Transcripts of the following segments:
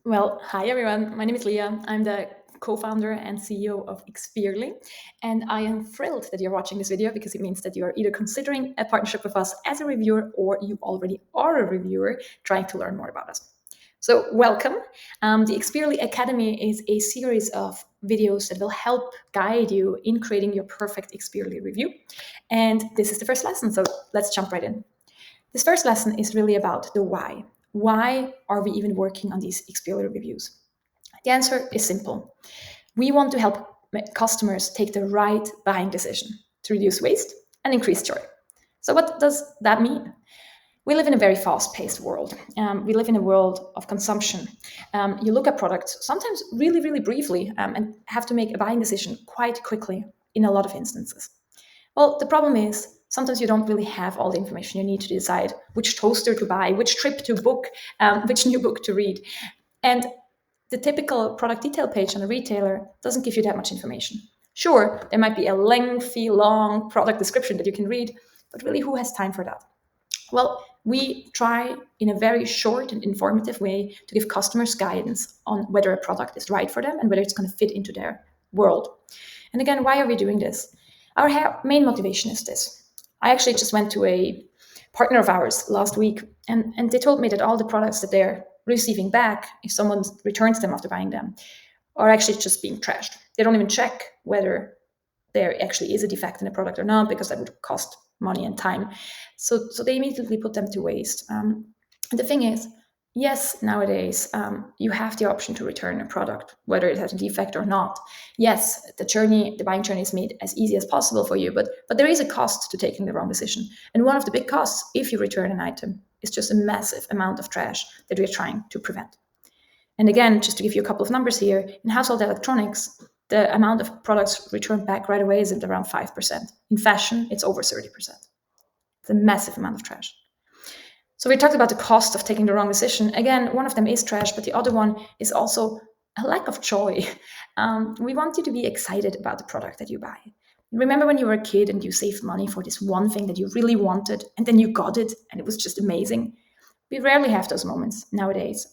Well, hi everyone. My name is Leah. I'm the co-founder and CEO of Expeerly, and I am thrilled that you're watching this video because it means that you are either considering a partnership with us as a reviewer or you already are a reviewer trying to learn more about us. So, welcome. The Expeerly Academy is a series of videos that will help guide you in creating your perfect Expeerly review. And this is the first lesson, so let's jump right in. This first lesson is really about the why. Why are we even working on these Expeerly reviews? The answer is simple. We want to help customers take the right buying decision to reduce waste and increase joy. So, what does that mean? We live in a very fast-paced world. We live in a world of consumption. You look at products sometimes really, really briefly and have to make a buying decision quite quickly in a lot of instances. Well, the problem is sometimes you don't really have all the information you need to decide which toaster to buy, which trip to book, which new book to read. And the typical product detail page on a retailer doesn't give you that much information. Sure, there might be a lengthy, long product description that you can read, but really, who has time for that? Well, we try in a very short and informative way to give customers guidance on whether a product is right for them and whether it's going to fit into their world. And again, why are we doing this? Our main motivation is this. I actually just went to a partner of ours last week, and they told me that all the products that they're receiving back, if someone returns them after buying them, are actually just being trashed. They don't even check whether there actually is a defect in the product or not, because that would cost money and time. So they immediately put them to waste. And the thing is, yes, nowadays you have the option to return a product, whether it has a defect or not. Yes, the buying journey is made as easy as possible for you, but there is a cost to taking the wrong decision. And one of the big costs, if you return an item, is just a massive amount of trash that we're trying to prevent. And again, just to give you a couple of numbers here, in household electronics, the amount of products returned back right away is at around 5%. In fashion, it's over 30%. It's a massive amount of trash. So we talked about the cost of taking the wrong decision. Again, one of them is trash, but the other one is also a lack of joy. We want you to be excited about the product that you buy. Remember when you were a kid and you saved money for this one thing that you really wanted, and then you got it, and it was just amazing? We rarely have those moments nowadays.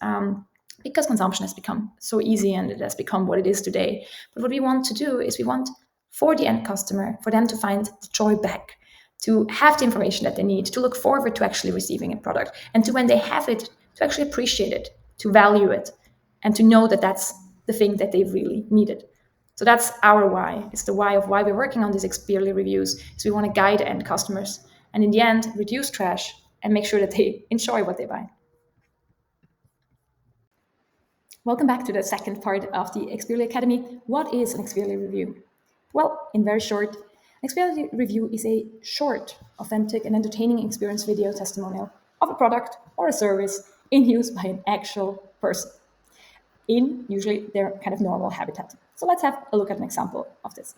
Because consumption has become so easy and it has become what it is today. But what we want to do is we want for the end customer, for them to find the joy back, to have the information that they need, to look forward to actually receiving a product, and to, when they have it, to actually appreciate it, to value it, and to know that that's the thing that they really needed. So that's our why. It's the why of why we're working on these Expeerly reviews. So we want to guide end customers and in the end reduce trash and make sure that they enjoy what they buy. Welcome back to the second part of the Expeerly Academy. What is an Expeerly review? Well, in very short, an Expeerly review is a short, authentic, and entertaining experience video testimonial of a product or a service in use by an actual person in usually their kind of normal habitat. So let's have a look at an example of this.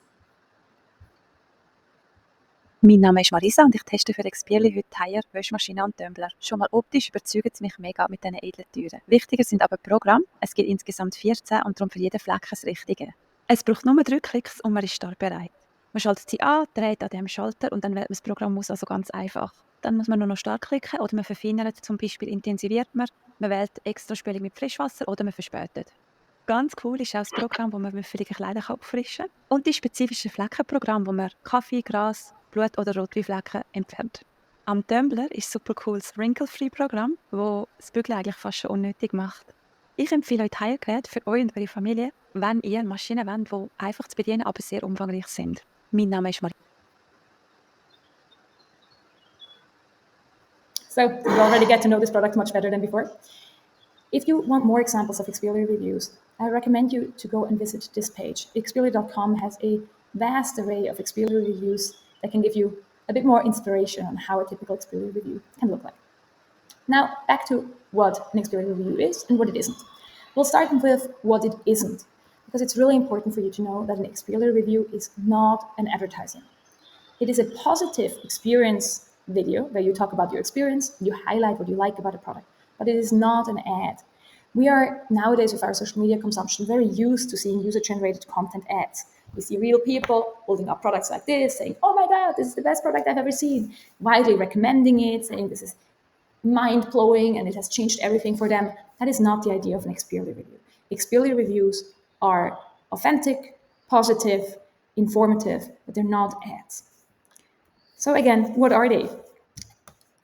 Mein Name ist Marisa und ich teste für Expeerly heute Teier, Waschmaschine und Tumbler. Schon mal optisch überzeugen sie mich mega mit diesen edlen Türen. Wichtiger sind aber die Programme. Es gibt insgesamt 14 und darum für jeden Fleck das Richtige. Es braucht nur 3 Klicks und man ist startbereit. Man schaltet sie an, dreht an dem Schalter und dann wählt man das Programm aus, also ganz einfach. Dann muss man nur noch Start klicken oder man verfeinert, zum Beispiel intensiviert man wählt Extraspülung mit Frischwasser oder man verspätet. Ganz cool ist auch das Programm, wo man müfflige Kleider auffrischen kann. Und die spezifischen Fleckenprogramme, wo man Kaffee, Gras, Blut- oder Rotweinflecken entfernt. Am Tumbler ist super cool das Wrinkle-Free-Programm, das das Bügeln eigentlich fast schon unnötig macht. Ich empfehle euch Teilgeräte für euch und eure Familie, wenn ihr Maschinen wollt, die einfach zu bedienen, aber sehr umfangreich sind. Mein Name ist Marie. So you already get to know this product much better than before. If you want more examples of Expeerly reviews, I recommend you to go and visit this page. Expeerly.com has a vast array of Expeerly reviews that can give you a bit more inspiration on how a typical Expeerly review can look like. Now, back to what an Expeerly review is and what it isn't. We'll start with what it isn't, because it's really important for you to know that an Expeerly review is not an advertising. It is a positive experience video where you talk about your experience, you highlight what you like about a product, but it is not an ad. We are nowadays with our social media consumption very used to seeing user-generated content ads. We see real people holding up products like this, saying, "Oh my God, this is the best product I've ever seen," widely recommending it, saying this is mind-blowing and it has changed everything for them. That is not the idea of an Expeerly review. Expeerly reviews are authentic, positive, informative, but they're not ads. So again, what are they?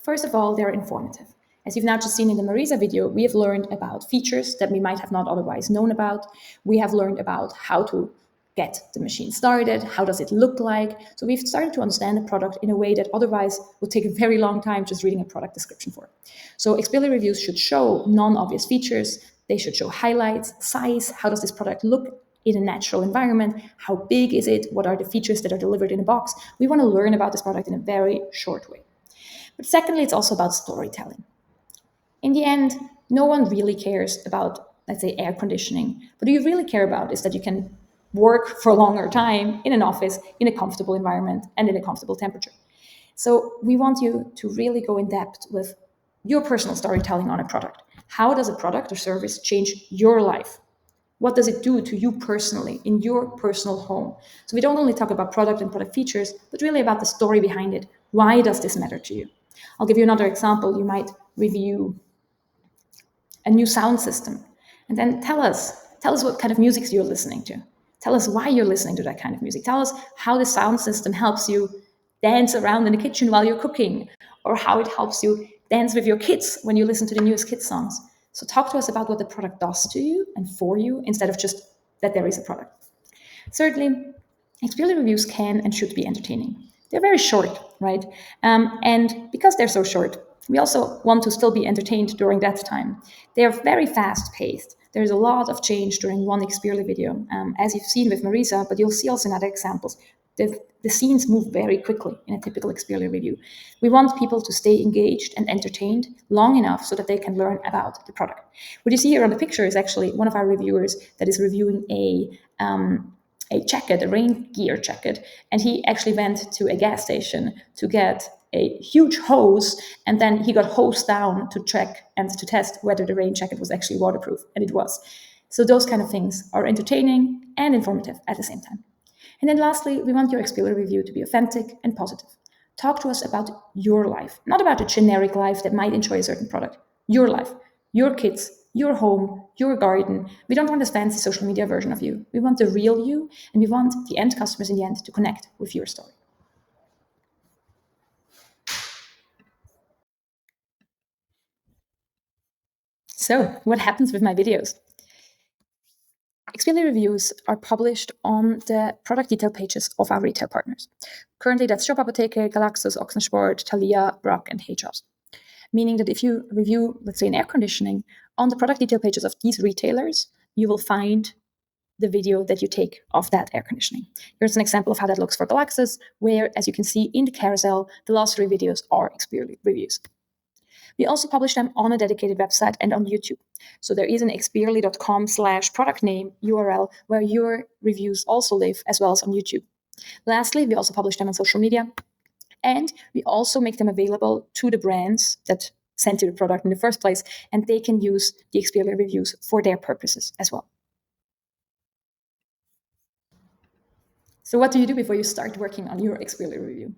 First of all, they're informative. As you've now just seen in the Marisa video, we have learned about features that we might have not otherwise known about. We have learned about how to get the machine started, how does it look like. So we've started to understand the product in a way that otherwise would take a very long time just reading a product description for. So Expeerly reviews should show non-obvious features. They should show highlights, size, how does this product look in a natural environment, how big is it, what are the features that are delivered in a box. We want to learn about this product in a very short way. But secondly, it's also about storytelling. In the end, no one really cares about, let's say, air conditioning. What you really care about is that you can work for a longer time in an office, in a comfortable environment, and in a comfortable temperature. So we want you to really go in depth with your personal storytelling on a product. How does a product or service change your life? What does it do to you personally in your personal home? So we don't only talk about product and product features, but really about the story behind it. Why does this matter to you? I'll give you another example. You might review a new sound system and then tell us what kind of music you're listening to. Tell us why you're listening to that kind of music. Tell us how the sound system helps you dance around in the kitchen while you're cooking, or how it helps you dance with your kids when you listen to the newest kids songs. So talk to us about what the product does to you and for you, instead of just that there is a product. Thirdly, Expeerly reviews can and should be entertaining. They're very short, right? And because they're so short, we also want to still be entertained during that time. They are very fast paced. There's a lot of change during one Expeerly video, as you've seen with Marisa, but you'll see also in other examples. The scenes move very quickly in a typical Expeerly review. We want people to stay engaged and entertained long enough so that they can learn about the product. What you see here on the picture is actually one of our reviewers that is reviewing a jacket, a rain gear jacket, and he actually went to a gas station to get a huge hose, and then he got hosed down to check and to test whether the rain jacket was actually waterproof, and it was. So those kind of things are entertaining and informative at the same time. And then lastly, we want your Expeerly review to be authentic and positive. Talk to us about your life, not about a generic life that might enjoy a certain product. Your life, your kids, your home, your garden. We don't want this fancy social media version of you. We want the real you, and we want the end customers in the end to connect with your story. So, what happens with my videos? Expeerly reviews are published on the product detail pages of our retail partners. Currently, that's Shop Apotheke, Galaxus, Ochsensport, Thalia, Brock, and HeyJobs. Meaning that if you review, let's say, an air conditioning, on the product detail pages of these retailers, you will find the video that you take of that air conditioning. Here's an example of how that looks for Galaxus, where, as you can see in the carousel, the last 3 videos are Expeerly reviews. We also publish them on a dedicated website and on YouTube. So there is an expeerly.com/product name URL where your reviews also live, as well as on YouTube. Lastly, we also publish them on social media, and we also make them available to the brands that sent you the product in the first place, and they can use the Expeerly reviews for their purposes as well. So what do you do before you start working on your Expeerly review?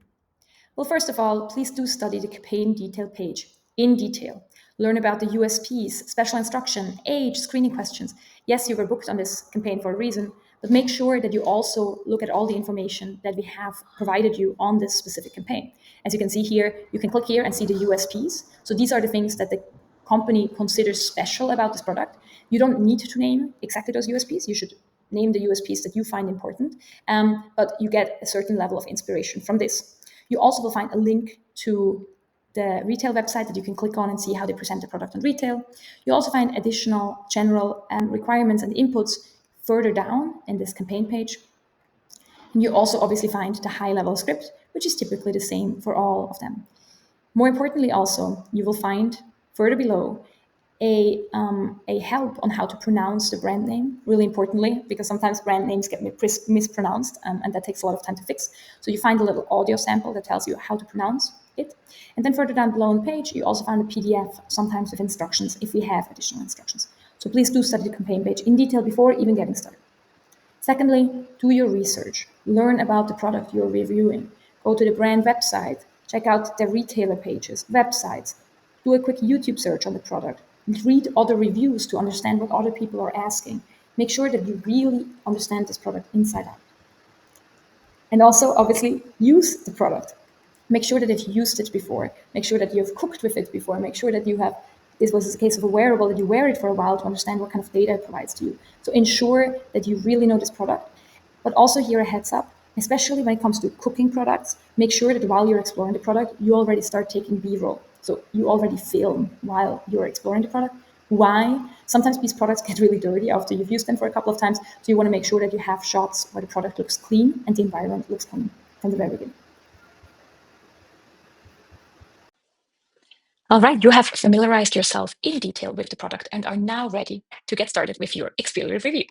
Well, first of all, please do study the campaign detail page in detail. Learn about the USPs, special instruction, age, screening questions. Yes, you were booked on this campaign for a reason, but make sure that you also look at all the information that we have provided you on this specific campaign. As you can see here, you can click here and see the USPs. So these are the things that the company considers special about this product. You don't need to name exactly those USPs. You should name the USPs that you find important, but you get a certain level of inspiration from this. You also will find a link to the retail website that you can click on and see how they present the product on retail. You also find additional general requirements and inputs further down in this campaign page. And you also obviously find the high-level script, which is typically the same for all of them. More importantly also, you will find further below a help on how to pronounce the brand name, really importantly, because sometimes brand names get mispronounced, and that takes a lot of time to fix. So you find a little audio sample that tells you how to pronounce it. And then further down below on the page, you also find a PDF, sometimes with instructions, if we have additional instructions. So please do study the campaign page in detail before even getting started. Secondly, do your research. Learn about the product you're reviewing. Go to the brand website. Check out the retailer pages, websites. Do a quick YouTube search on the product. Read other reviews to understand what other people are asking. Make sure that you really understand this product inside out. And also, obviously, use the product. Make sure that you've used it before. Make sure that you've cooked with it before. Make sure that you have, this was a case of a wearable, that you wear it for a while to understand what kind of data it provides to you. So ensure that you really know this product. But also here a heads up, especially when it comes to cooking products, make sure that while you're exploring the product, you already start taking B-roll. So you already film while you're exploring the product. Why? Sometimes these products get really dirty after you've used them for a couple of times. So you want to make sure that you have shots where the product looks clean and the environment looks clean from the very beginning. All right, you have familiarized yourself in detail with the product and are now ready to get started with your Expeerly review.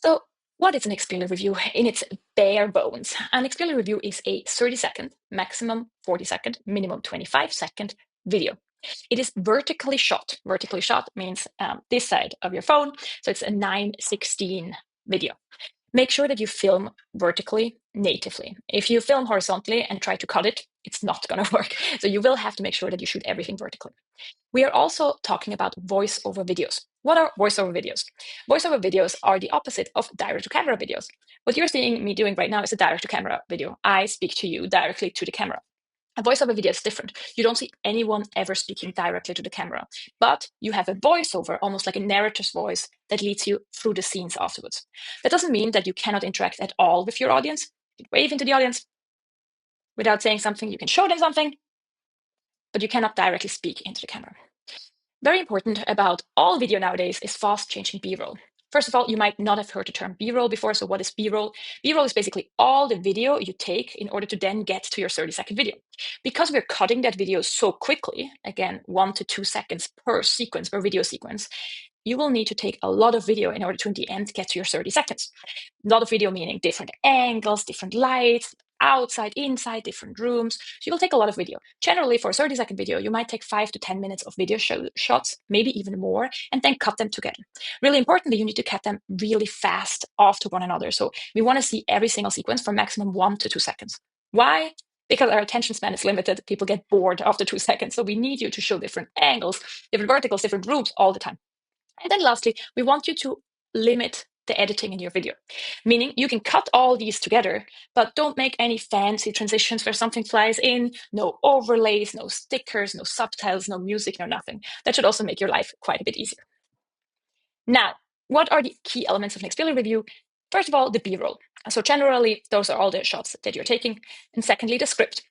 So, what is an Expeerly review in its bare bones? An Expeerly review is a 30-second, maximum 40-second, minimum 25-second video. It is vertically shot. Vertically shot means this side of your phone, so it's a 9:16 video. Make sure that you film vertically natively. If you film horizontally and try to cut it, it's not going to work. So you will have to make sure that you shoot everything vertically. We are also talking about voiceover videos. What are voiceover videos? Voiceover videos are the opposite of direct-to-camera videos. What you're seeing me doing right now is a direct-to-camera video. I speak to you directly to the camera. A voiceover video is different. You don't see anyone ever speaking directly to the camera, but you have a voiceover, almost like a narrator's voice, that leads you through the scenes afterwards. That doesn't mean that you cannot interact at all with your audience. You can wave into the audience without saying something. You can show them something, but you cannot directly speak into the camera. Very important about all video nowadays is fast-changing B-roll. First of all, you might not have heard the term B-roll before. So what is B-roll? B-roll is basically all the video you take in order to then get to your 30-second video. Because we're cutting that video so quickly, again, 1 to 2 seconds per sequence, per video sequence, you will need to take a lot of video in order to, in the end, get to your 30 seconds. A lot of video meaning different angles, different lights, outside, inside, different rooms. So you will take a lot of video. Generally, for a 30-second video, you might take 5 to 10 minutes of video shots, maybe even more, and then cut them together. Really importantly, you need to cut them really fast after one another. So we want to see every single sequence for maximum 1 to 2 seconds. Why? Because our attention span is limited. People get bored after 2 seconds. So we need you to show different angles, different verticals, different rooms all the time. And then lastly, we want you to limit the editing in your video, meaning you can cut all these together, but don't make any fancy transitions where something flies in, no overlays, no stickers, no subtitles, no music, no nothing. That should also make your life quite a bit easier. Now, what are the key elements of an Expeerly review? First of all, the B-roll. So generally, those are all the shots that you're taking. And secondly, the script.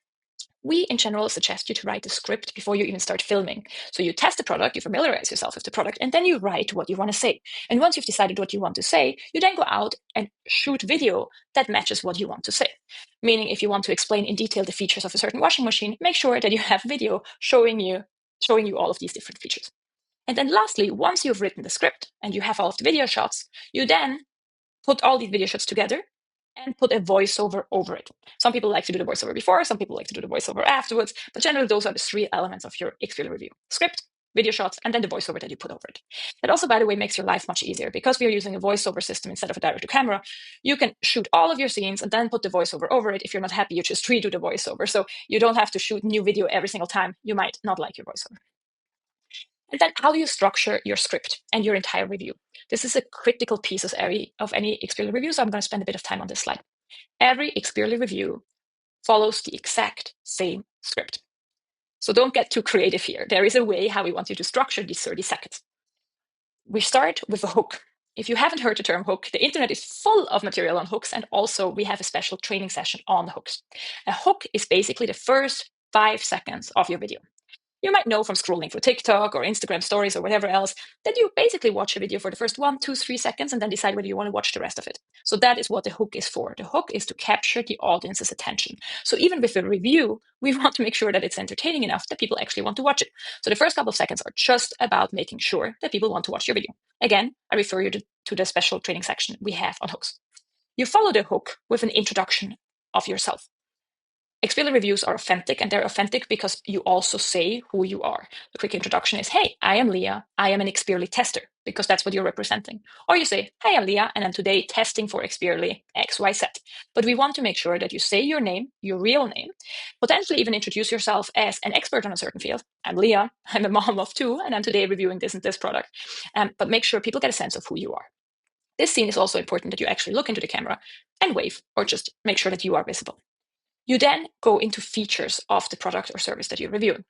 We, in general, suggest you to write the script before you even start filming. So you test the product, you familiarize yourself with the product, and then you write what you want to say. And once you've decided what you want to say, you then go out and shoot video that matches what you want to say. Meaning, if you want to explain in detail the features of a certain washing machine, make sure that you have video showing you all of these different features. And then lastly, once you've written the script and you have all of the video shots, you then put all these video shots together and put a voiceover over it. Some people like to do the voiceover before, some people like to do the voiceover afterwards, but generally those are the 3 elements of your Expeerly review: script, video shots, and then the voiceover that you put over it. That also, by the way, makes your life much easier. Because we are using a voiceover system instead of a direct-to-camera, you can shoot all of your scenes and then put the voiceover over it. If you're not happy, you just redo the voiceover. So you don't have to shoot new video every single time. You might not like your voiceover. And then how do you structure your script and your entire review? This is a critical piece of any Expeerly review, so I'm going to spend a bit of time on this slide. Every Expeerly review follows the exact same script. So don't get too creative here. There is a way how we want you to structure these 30 seconds. We start with a hook. If you haven't heard the term hook, the internet is full of material on hooks, and also we have a special training session on hooks. A hook is basically the first 5 seconds of your video. You might know from scrolling through TikTok or Instagram stories or whatever else that you basically watch a video for the first 1, 2, 3 seconds and then decide whether you want to watch the rest of it. So that is what the hook is for. The hook is to capture the audience's attention. So even with a review, we want to make sure that it's entertaining enough that people actually want to watch it. So the first couple of seconds are just about making sure that people want to watch your video. Again, I refer you to the special training section we have on hooks. You follow the hook with an introduction of yourself. Expeerly reviews are authentic, and they're authentic because you also say who you are. The quick introduction is, hey, I am Leah. I am an Expeerly tester. because that's what you're representing. Or you say, hey, I'm Leah, and I'm today testing for Expeerly XYZ. But we want to make sure that you say your name, your real name, potentially even introduce yourself as an expert on a certain field. I'm Leah, I'm a mom of 2, and I'm today reviewing this and this product. But make sure people get a sense of who you are. This scene is also important that you actually look into the camera and wave, or just make sure that you are visible. You then go into features of the product or service that you're reviewing.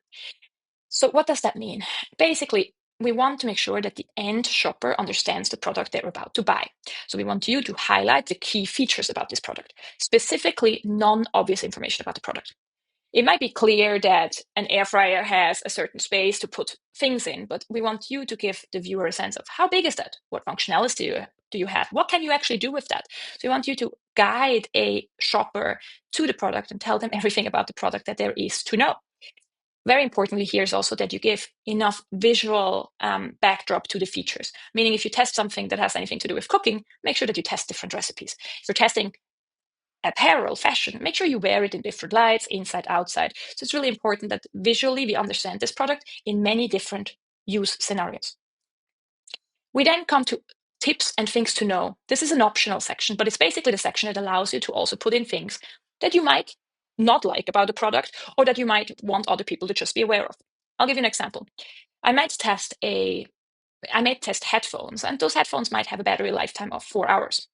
So what does that mean? Basically, we want to make sure that the end shopper understands the product they're about to buy. So we want you to highlight the key features about this product, specifically non-obvious information about the product. It might be clear that an air fryer has a certain space to put things in, but we want you to give the viewer a sense of how big is that? What functionality do you have? What can you actually do with that? So we want you to guide a shopper to the product and tell them everything about the product that there is to know. Very importantly here is also that you give enough visual backdrop to the features. Meaning if you test something that has anything to do with cooking, make sure that you test different recipes. If you're testing apparel, fashion, make sure you wear it in different lights, inside, outside. So it's really important that visually we understand this product in many different use scenarios. We then come to tips and things to know. This is an optional section, but it's basically the section that allows you to also put in things that you might not like about the product or that you might want other people to just be aware of. I'll give you an example. I might test headphones, and those headphones might have a battery lifetime of 4 hours.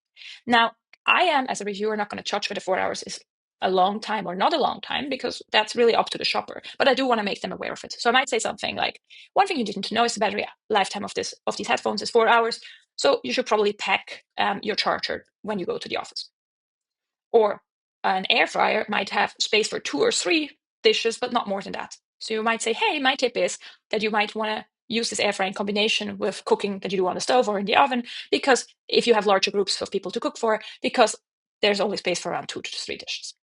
Now, I am, as a reviewer, not going to judge whether 4 hours is a long time or not a long time, because that's really up to the shopper. But I do want to make them aware of it. So I might say something like, one thing you didn't know is the battery lifetime of these headphones is 4 hours. So you should probably pack your charger when you go to the office. Or an air fryer might have space for 2 or 3 dishes, but not more than that. So you might say, hey, my tip is that you might want to use this air fryer in combination with cooking that you do on the stove or in the oven, because if you have larger groups of people to cook for, because there's only space for around 2 to 3 dishes.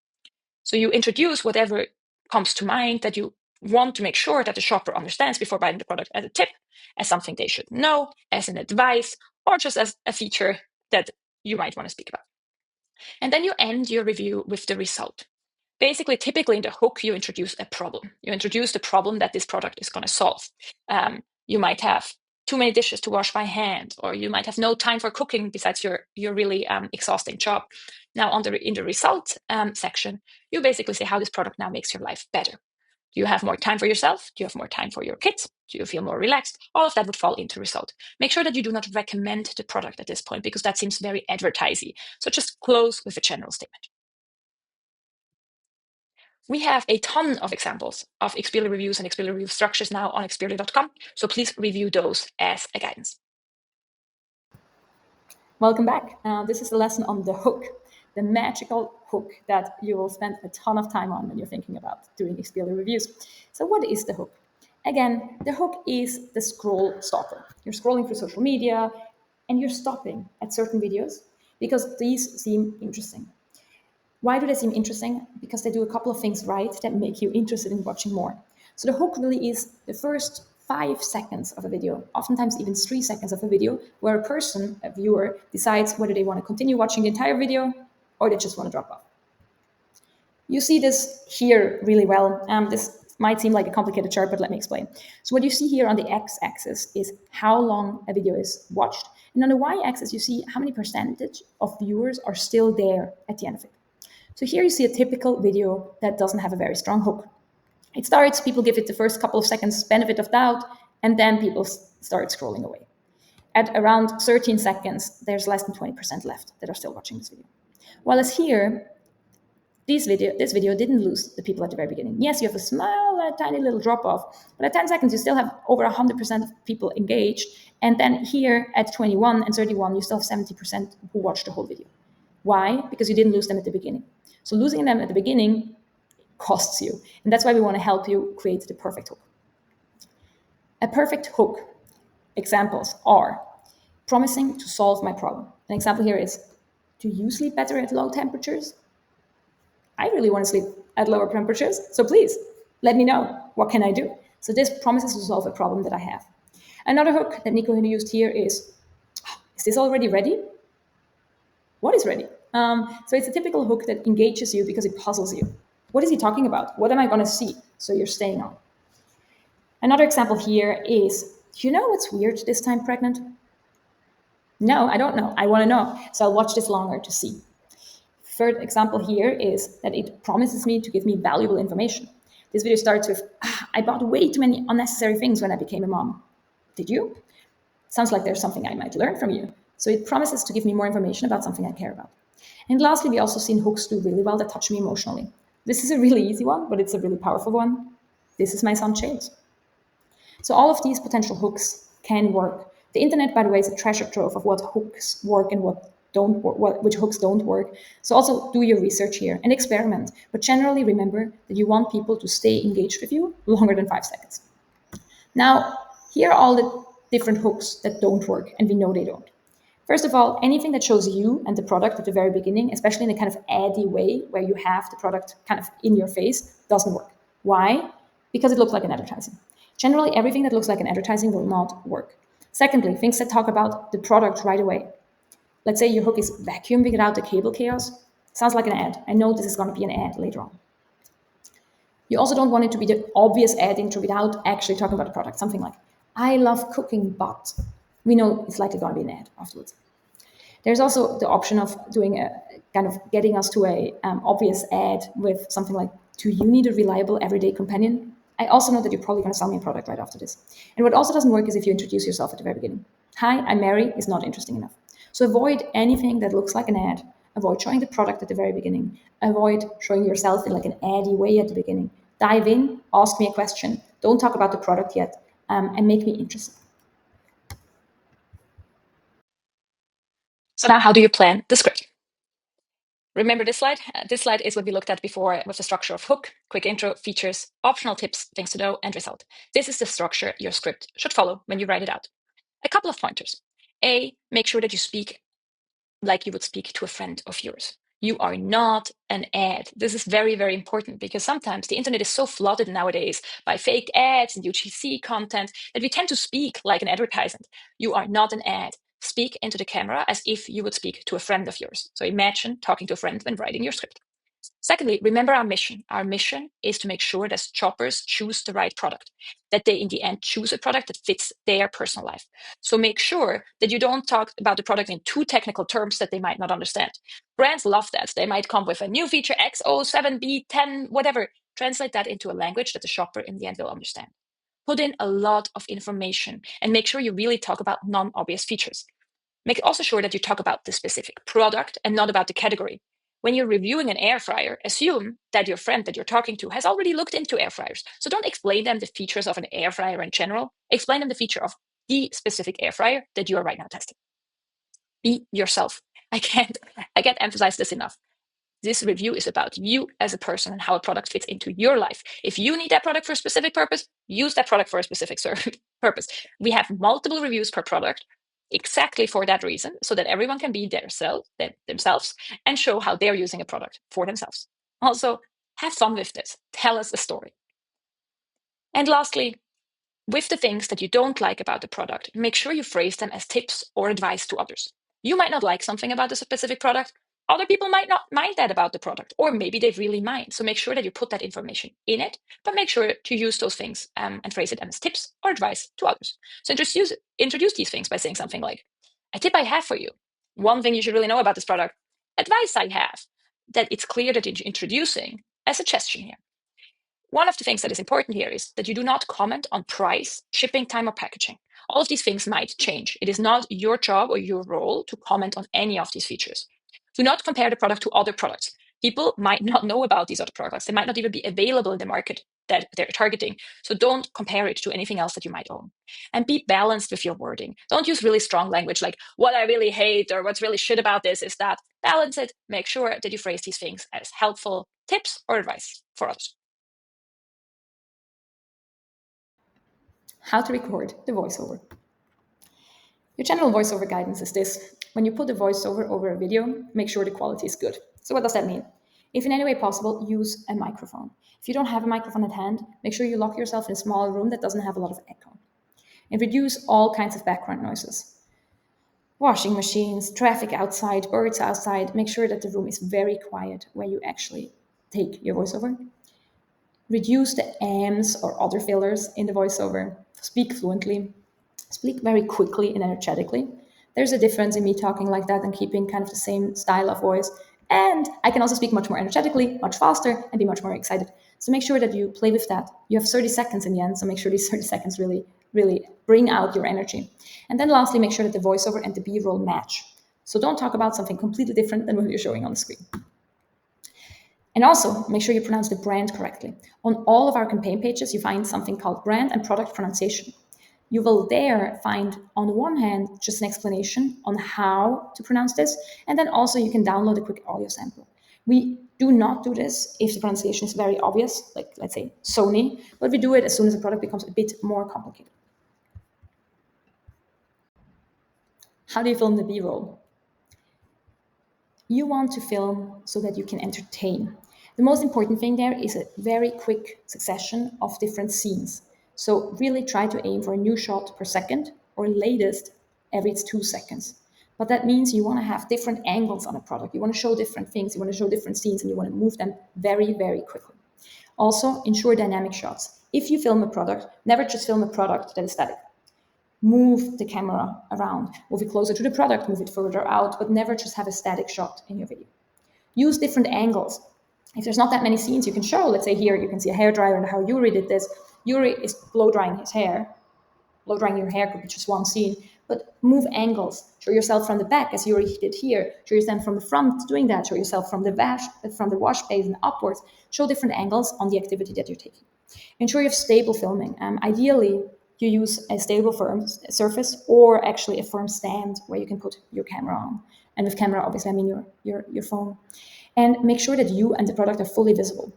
So you introduce whatever comes to mind that you want to make sure that the shopper understands before buying the product as a tip, as something they should know, as an advice, or just as a feature that you might want to speak about. And then you end your review with the result. Basically, typically in the hook, you introduce a problem. You introduce the problem that this product is going to solve. You might have too many dishes to wash by hand, or you might have no time for cooking besides your really exhausting job. Now, in the result section, you basically say how this product now makes your life better. Do you have more time for yourself? Do you have more time for your kids? Do you feel more relaxed? All of that would fall into result. Make sure that you do not recommend the product at this point, because that seems very advertising. So just close with a general statement. We have a ton of examples of Expeerly reviews and Expeerly review structures now on expeerly.com, so please review those as a guidance. Welcome back. This is a lesson on the hook, the magical hook that you will spend a ton of time on when you're thinking about doing Expeerly reviews. So what is the hook? Again, the hook is the scroll stopper. You're scrolling through social media and you're stopping at certain videos because these seem interesting. Why do they seem interesting? Because they do a couple of things right that make you interested in watching more. So the hook really is the first 5 seconds of a video, oftentimes even 3 seconds of a video, where a person, a viewer, decides whether they want to continue watching the entire video or they just want to drop off. You see this here really well. This might seem like a complicated chart, but let me explain. So what you see here on the x-axis is how long a video is watched. And on the y-axis, you see how many percentage of viewers are still there at the end of it. So here you see a typical video that doesn't have a very strong hook. It starts, people give it the first couple of seconds benefit of doubt, and then people start scrolling away. At around 13 seconds, there's less than 20% left that are still watching this video. While as here, this video didn't lose the people at the very beginning. Yes, you have a small, tiny little drop off, but at 10 seconds, you still have over 100% of people engaged. And then here at 21 and 31, you still have 70% who watched the whole video. Why? Because you didn't lose them at the beginning. So losing them at the beginning costs you. And that's why we want to help you create the perfect hook. A perfect hook examples are promising to solve my problem. An example here is, do you sleep better at low temperatures? I really want to sleep at lower temperatures, so please let me know. What can I do? So this promises to solve a problem that I have. Another hook that Nico used here is this already ready? What is ready? So it's a typical hook that engages you because it puzzles you. What is he talking about? What am I going to see? So you're staying on. Another example here is, do you know what's weird this time pregnant? No, I don't know. I want to know. So I'll watch this longer to see. Third example here is that it promises me to give me valuable information. This video starts with, I bought way too many unnecessary things when I became a mom. Did you? Sounds like there's something I might learn from you. So it promises to give me more information about something I care about. And lastly, we also seen hooks do really well that touch me emotionally. This is a really easy one, but it's a really powerful one. This is my son Chase. So all of these potential hooks can work. The internet, by the way, is a treasure trove of what hooks work and what don't work, which hooks don't work. So also do your research here and experiment. But generally remember that you want people to stay engaged with you longer than 5 seconds. Now, here are all the different hooks that don't work, and we know they don't. First of all, anything that shows you and the product at the very beginning, especially in a kind of addy way where you have the product kind of in your face, doesn't work. Why? Because it looks like an advertising. Generally, everything that looks like an advertising will not work. Secondly, things that talk about the product right away. Let's say your hook is vacuum without the cable chaos. Sounds like an ad. I know this is going to be an ad later on. You also don't want it to be the obvious ad intro without actually talking about the product. Something like, I love cooking, but we know it's likely going to be an ad afterwards. There's also the option of doing a kind of getting us to a obvious ad with something like, do you need a reliable everyday companion? I also know that you're probably going to sell me a product right after this. And what also doesn't work is if you introduce yourself at the very beginning. Hi, I'm Mary is not interesting enough. So avoid anything that looks like an ad. Avoid showing the product at the very beginning. Avoid showing yourself in like an addy way at the beginning. Dive in, ask me a question. Don't talk about the product yet, and make me interested. So now how do you plan the script? Remember this slide? This slide is what we looked at before with the structure of hook, quick intro, features, optional tips, things to know, and result. This is the structure your script should follow when you write it out. A couple of pointers. A, make sure that you speak like you would speak to a friend of yours. You are not an ad. This is very, very important because sometimes the internet is so flooded nowadays by fake ads and UGC content that we tend to speak like an advertisement. You are not an ad. Speak into the camera as if you would speak to a friend of yours. So imagine talking to a friend when writing your script. Secondly, remember our mission. Our mission is to make sure that shoppers choose the right product, that they in the end choose a product that fits their personal life. So make sure that you don't talk about the product in too technical terms that they might not understand. Brands love that. They might come with a new feature X07B10, whatever. Translate that into a language that the shopper in the end will understand. Put in a lot of information and make sure you really talk about non-obvious features. Make also sure that you talk about the specific product and not about the category. When you're reviewing an air fryer, assume that your friend that you're talking to has already looked into air fryers. So don't explain them the features of an air fryer in general. Explain them the feature of the specific air fryer that you are right now testing. Be yourself. I can't emphasize this enough. This review is about you as a person and how a product fits into your life. If you need that product for a specific purpose, use that product for a specific purpose. We have multiple reviews per product exactly for that reason, so that everyone can be themselves and show how they're using a product for themselves. Also, have fun with this. Tell us a story. And lastly, with the things that you don't like about the product, make sure you phrase them as tips or advice to others. You might not like something about a specific product. Other people might not mind that about the product, or maybe they really mind. So make sure that you put that information in it, but make sure to use those things and phrase it as tips or advice to others. So introduce these things by saying something like, a tip I have for you. One thing you should really know about this product. Advice I have. That it's clear that you're introducing a suggestion here. One of the things that is important here is that you do not comment on price, shipping time, or packaging. All of these things might change. It is not your job or your role to comment on any of these features. Do not compare the product to other products. People might not know about these other products. They might not even be available in the market that they're targeting. So don't compare it to anything else that you might own. And be balanced with your wording. Don't use really strong language like, what I really hate or what's really shit about this is that. Balance it. Make sure that you phrase these things as helpful tips or advice for others. How to record the voiceover. Your general voiceover guidance is this. When you put the voiceover over a video, make sure the quality is good. So what does that mean? If in any way possible, use a microphone. If you don't have a microphone at hand, make sure you lock yourself in a small room that doesn't have a lot of echo. And reduce all kinds of background noises. Washing machines, traffic outside, birds outside. Make sure that the room is very quiet when you actually take your voiceover. Reduce the ams or other fillers in the voiceover. Speak fluently. Speak very quickly and energetically. There's a difference in me talking like that and keeping kind of the same style of voice. And I can also speak much more energetically, much faster, and be much more excited. So make sure that you play with that. You have 30 seconds in the end, so make sure these 30 seconds really bring out your energy. And then lastly, make sure that the voiceover and the B-roll match. So don't talk about something completely different than what you're showing on the screen. And also, make sure you pronounce the brand correctly. On all of our campaign pages, you find something called brand and product pronunciation. You will there find, on the one hand, just an explanation on how to pronounce this, and then also you can download a quick audio sample. We do not do this if the pronunciation is very obvious, like let's say Sony, but we do it as soon as the product becomes a bit more complicated. How do you film the B-roll? You want to film so that you can entertain. The most important thing there is a very quick succession of different scenes. So really try to aim for a new shot per second, or latest every 2 seconds. But that means you want to have different angles on a product. You want to show different things, you want to show different scenes, and you want to move them very, very quickly. Also, ensure dynamic shots. If you film a product, never just film a product that is static. Move the camera around, move it closer to the product, move it further out, but never just have a static shot in your video. Use different angles. If there's not that many scenes you can show, let's say here you can see a hairdryer and how Yuri did this. Yuri is blow drying his hair. Blow drying your hair could be just one scene, but move angles. Show yourself from the back as Yuri did here. Show yourself from the front doing that. Show yourself from the wash basin upwards. Show different angles on the activity that you're taking. Ensure you have stable filming. Ideally, you use a stable firm surface or actually a firm stand where you can put your camera on. And with camera, obviously, I mean your phone. And make sure that you and the product are fully visible.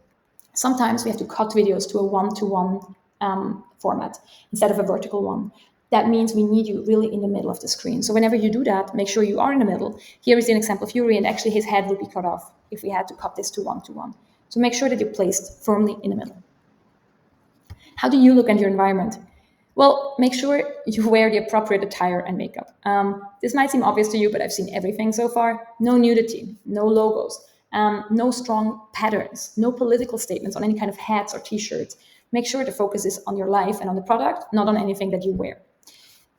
Sometimes we have to cut videos to a one-to-one format instead of a vertical one. That means we need you really in the middle of the screen. So whenever you do that, make sure you are in the middle. Here is an example of Yuri, and actually his head would be cut off if we had to cut this to one-to-one. So make sure that you're placed firmly in the middle. How do you look at your environment? Well, make sure you wear the appropriate attire and makeup. This might seem obvious to you, but I've seen everything so far. No nudity, no logos, no strong patterns, no political statements on any kind of hats or t-shirts. Make sure the focus is on your life and on the product, not on anything that you wear.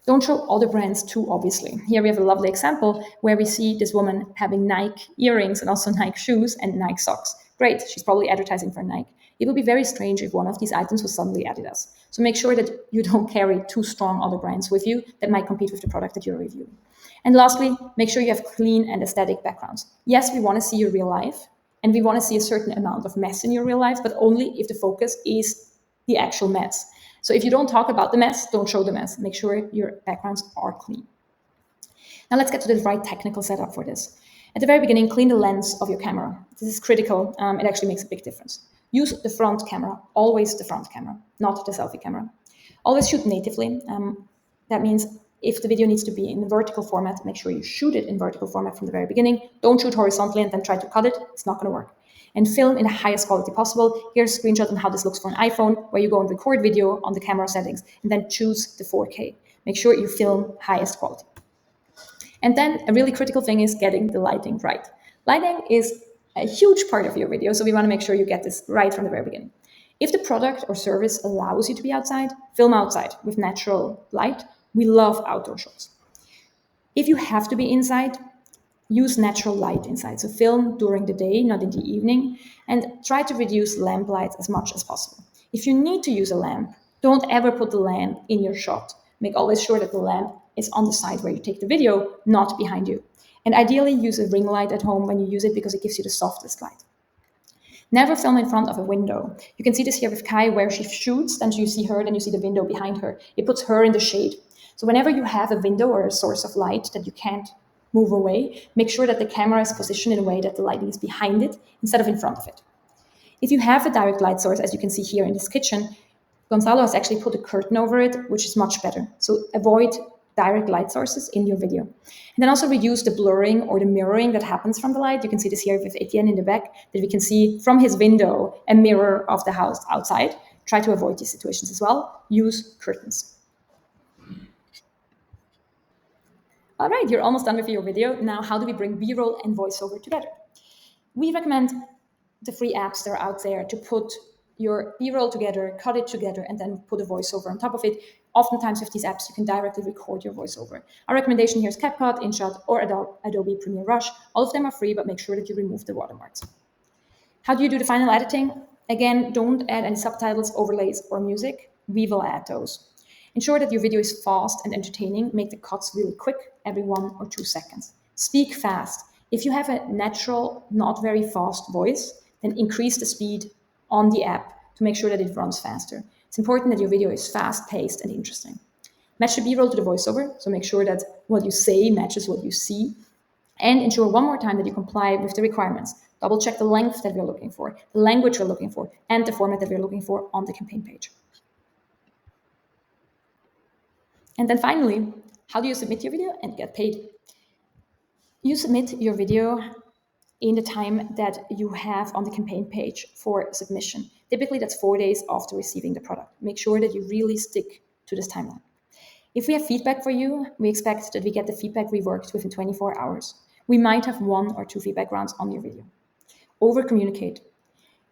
Don't show other brands too obviously. Here we have a lovely example where we see this woman having Nike earrings and also Nike shoes and Nike socks. Great, she's probably advertising for Nike. It would be very strange if one of these items was suddenly Adidas. So make sure that you don't carry too strong other brands with you that might compete with the product that you're reviewing. And lastly, make sure you have clean and aesthetic backgrounds. Yes, we want to see your real life, and we want to see a certain amount of mess in your real life, but only if the focus is the actual mess. So if you don't talk about the mess, don't show the mess. Make sure your backgrounds are clean. Now let's get to the right technical setup for this. At the very beginning, clean the lens of your camera. This is critical. It actually makes a big difference. Use the front camera, always the front camera, not the selfie camera. Always shoot natively. That means if the video needs to be in vertical format, make sure you shoot it in vertical format from the very beginning. Don't shoot horizontally and then try to cut it. It's not going to work. And film in the highest quality possible. Here's a screenshot on how this looks for an iPhone, where you go and record video on the camera settings and then choose the 4K. Make sure you film highest quality. And then a really critical thing is getting the lighting right. Lighting is a huge part of your video, so we want to make sure you get this right from the very beginning. If the product or service allows you to be outside, film outside with natural light. We love outdoor shots. If you have to be inside, use natural light inside. So film during the day, not in the evening, and try to reduce lamp lights as much as possible. If you need to use a lamp, don't ever put the lamp in your shot. Make always sure that the lamp is on the side where you take the video, not behind you. And ideally use a ring light at home when you use it because it gives you the softest light. Never film in front of a window. You can see this here with Kai where she shoots, then you see her, then you see the window behind her. It puts her in the shade. So whenever you have a window or a source of light that you can't move away, make sure that the camera is positioned in a way that the lighting is behind it instead of in front of it. If you have a direct light source, as you can see here in this kitchen, Gonzalo has actually put a curtain over it, which is much better. So avoid direct light sources in your video. And then also reduce the blurring or the mirroring that happens from the light. You can see this here with Etienne in the back, that we can see from his window a mirror of the house outside. Try to avoid these situations as well. Use curtains. All right, you're almost done with your video. Now, how do we bring B-roll and voiceover together? We recommend the free apps that are out there to put your B-roll together, cut it together, and then put a voiceover on top of it. Oftentimes with these apps, you can directly record your voiceover. Our recommendation here is CapCut, InShot, or Adobe Premiere Rush. All of them are free, but make sure that you remove the watermarks. How do you do the final editing? Again, don't add any subtitles, overlays, or music. We will add those. Ensure that your video is fast and entertaining. Make the cuts really quick, every 1 or 2 seconds. Speak fast. If you have a natural, not very fast voice, then increase the speed on the app to make sure that it runs faster. It's important that your video is fast-paced and interesting. Match the B-roll to the voiceover, so make sure that what you say matches what you see. And ensure one more time that you comply with the requirements. Double check the length that we're looking for, the language we're looking for, and the format that we're looking for on the campaign page. And then finally, how do you submit your video and get paid? You submit your video in the time that you have on the campaign page for submission. Typically, that's 4 days after receiving the product. Make sure that you really stick to this timeline. If we have feedback for you, we expect that we get the feedback reworked within 24 hours. We might have 1 or 2 feedback rounds on your video. Over communicate.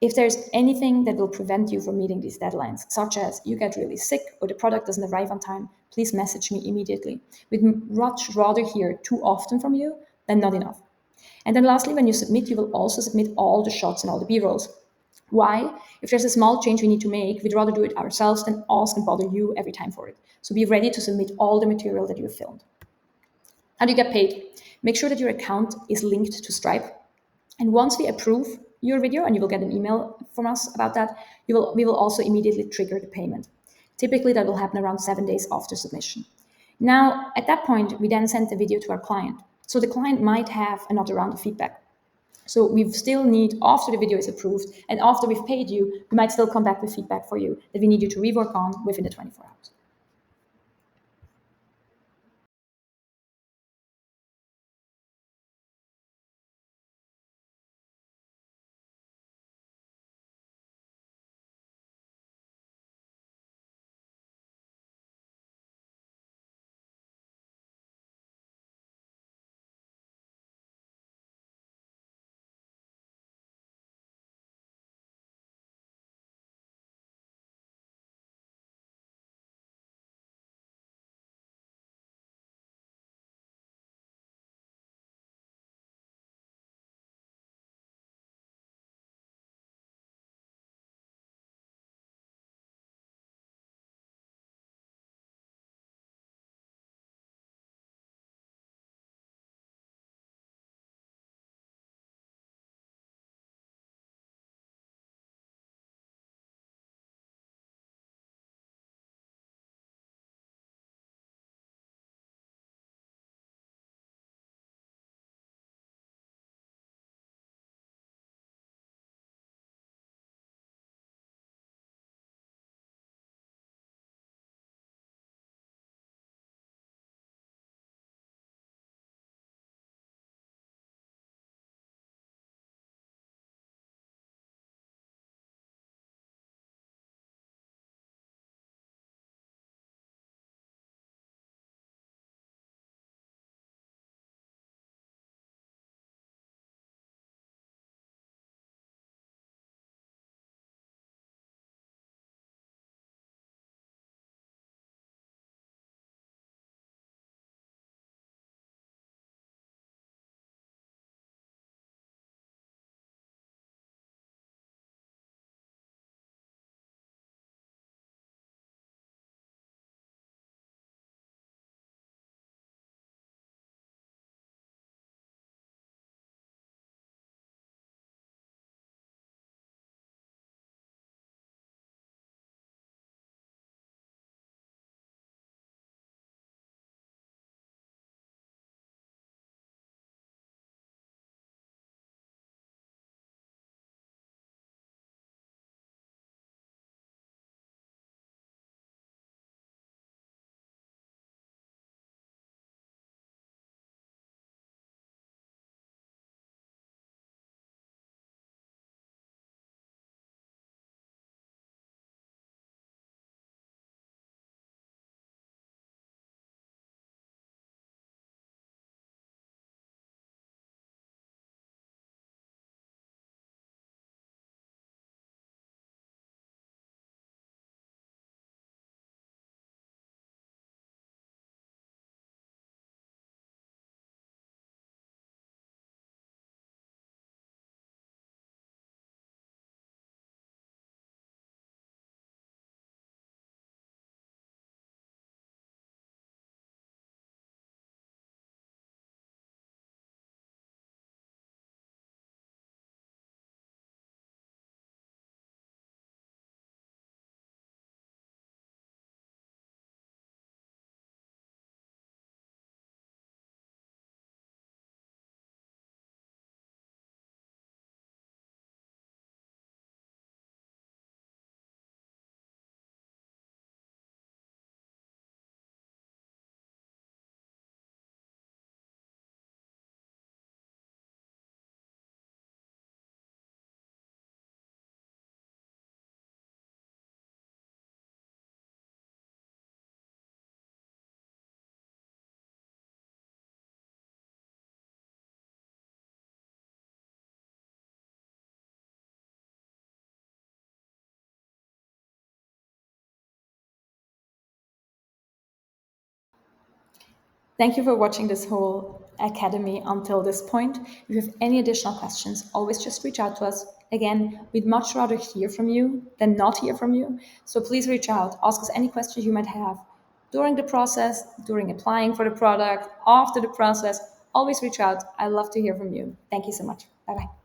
If there's anything that will prevent you from meeting these deadlines, such as you get really sick or the product doesn't arrive on time, please message me immediately. We'd much rather hear too often from you than not enough. And then lastly, when you submit, you will also submit all the shots and all the B-rolls. Why? If there's a small change we need to make, we'd rather do it ourselves than ask and bother you every time for it. So be ready to submit all the material that you have filmed. How do you get paid? Make sure that your account is linked to Stripe. And once we approve your video, and you will get an email from us about that, we will also immediately trigger the payment. Typically, that will happen around 7 days after submission. Now, at that point, we then send the video to our client. So the client might have another round of feedback. So we still need, after the video is approved and after we've paid you, we might still come back with feedback for you that we need you to rework on within the 24 hours. Thank you for watching this whole academy until this point. If you have any additional questions, always just reach out to us. Again, we'd much rather hear from you than not hear from you. So please reach out, ask us any questions you might have during the process, during applying for the product, after the process. Always reach out. I love to hear from you. Thank you so much. Bye bye.